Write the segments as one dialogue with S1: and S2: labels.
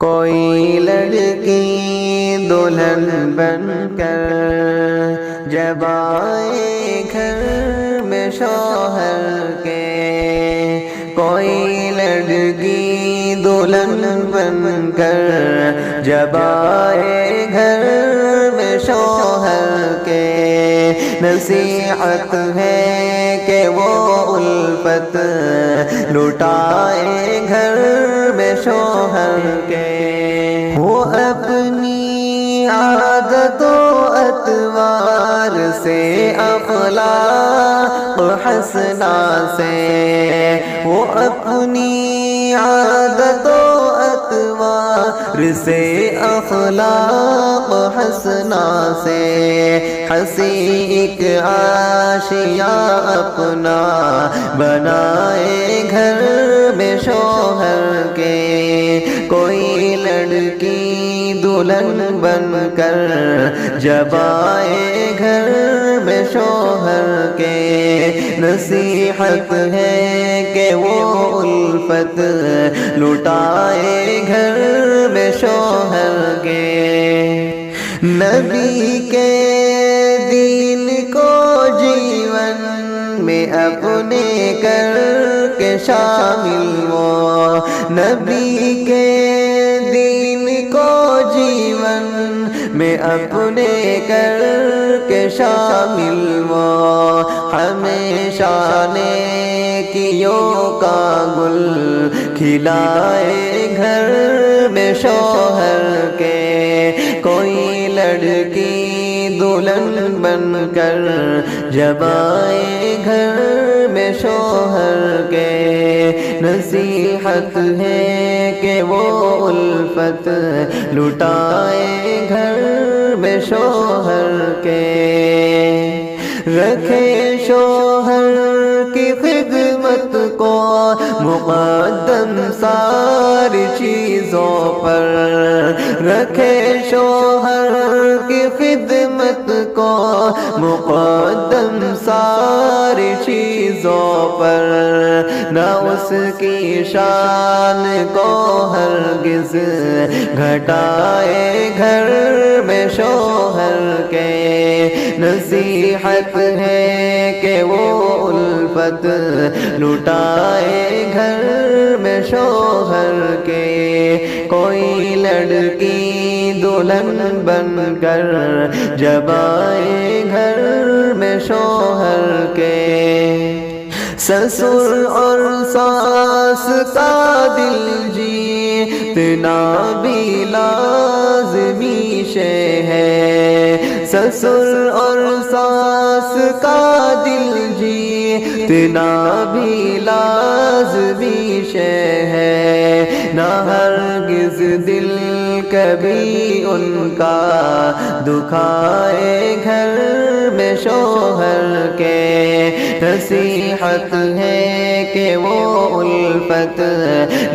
S1: کوئی لڑکی دلہن بن کر جب آئے گھر میں شوہر کے، کوئی لڑکی دلہن بن کر جب آئے گھر میں شوہر کے، نصیحت ہے کہ وہ الفت لٹائے گھر میں شوہر کے، وہ اپنی عادت و اطوار سے اخلاق حسنہ سے، وہ اپنی عادت و اطوار سے اخلاق حسنہ سے، ہنسی ایک عاشیہ اپنا بنائے گھر میں شوہر کے، کوئی لڑکی دلہن بن کر جب آئے گھر میں شوہر کے، نصیحت ہے کہ وہ الفت لٹائے گھر میں شوہر کے، نبی کے دین کو جیون میں اپنے کر کے شامل، وہ نبی کے دین کو جیون میں اپنے کر کے شامل، وہ ہمیشہ نیکیوں کا گل کھلائے گھر میں شوہر کے، کوئی لڑکی دلہن بن کر جب آئے گھر میں شوہر کے، نصیحت ہے کہ وہ الفت لٹائے گھر میں شوہر کے، رکھے شوہر کی خدمت کو مقدم ساری چیزوں پر، رکھے شوہر کی خدمت کو مقدم ساری چیزوں پر، نہ اس کی شان کو ہرگز گھٹائے گھر میں شوہر کے، نصیحت ہے کہ وہ الفت لٹائے گھر میں شوہر کے، کوئی لڑکی دلہن بن کر جب آئے گھر میں شوہر کے، سسر اور ساس کا دل جیتنا بھی لازمی شے ہے، سسر اور ساس کا دل جیتنا بھی لازمی شے ہے، نہ ہرگز دل کبھی ان کا دکھائے گھر میں شوہر کے، نصیحت ہے کہ وہ الفت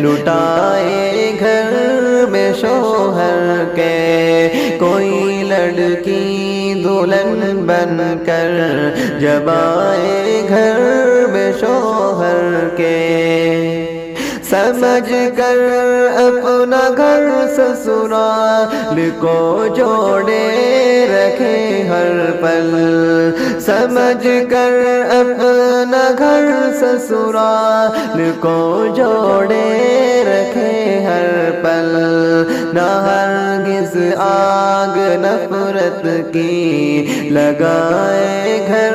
S1: لٹائے گھر میں شوہر کے، کوئی لڑکی دلہن بن کر جب آئے گھر میں شوہر کے، سمجھ کر اپنا گھر سسرال کو جوڑے رکھے ہر پل، سمجھ کر اپنا گھر سسرال کو جوڑے رکھے ہر پل، نہ ہرگز آگ نفرت کی لگائے گھر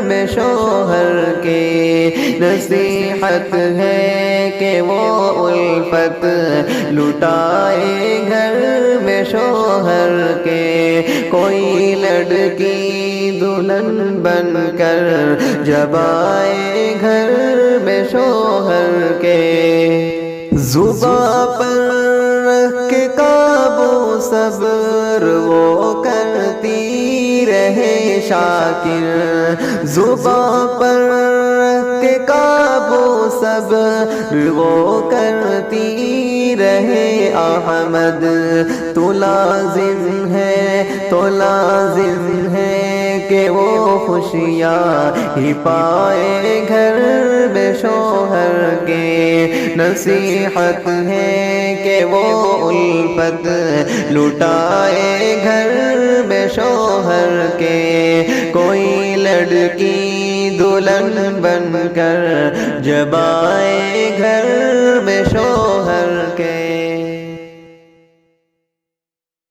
S1: میں شوہر کے، نصیحت ہے کہ وہ الفت لٹائے گھر میں شوہر کے، کوئی لڑکی دلہن بن کر جب آئے گھر میں شوہر کے، زباں پر رکھ کے قابو صبر وہ کرتی رہے شاکر، زباں پر رکھ کے قابو صبر وہ کرتی رہے احمد، تو لازم ہے کہ وہ خوشیاں ہی پائے گھر میں شوہر کے، نصیحت ہے کہ وہ الفت لٹائے گھر میں شوہر کے، کوئی لڑکی دلہن بن کر جب آئے گھر میں شوہر کے،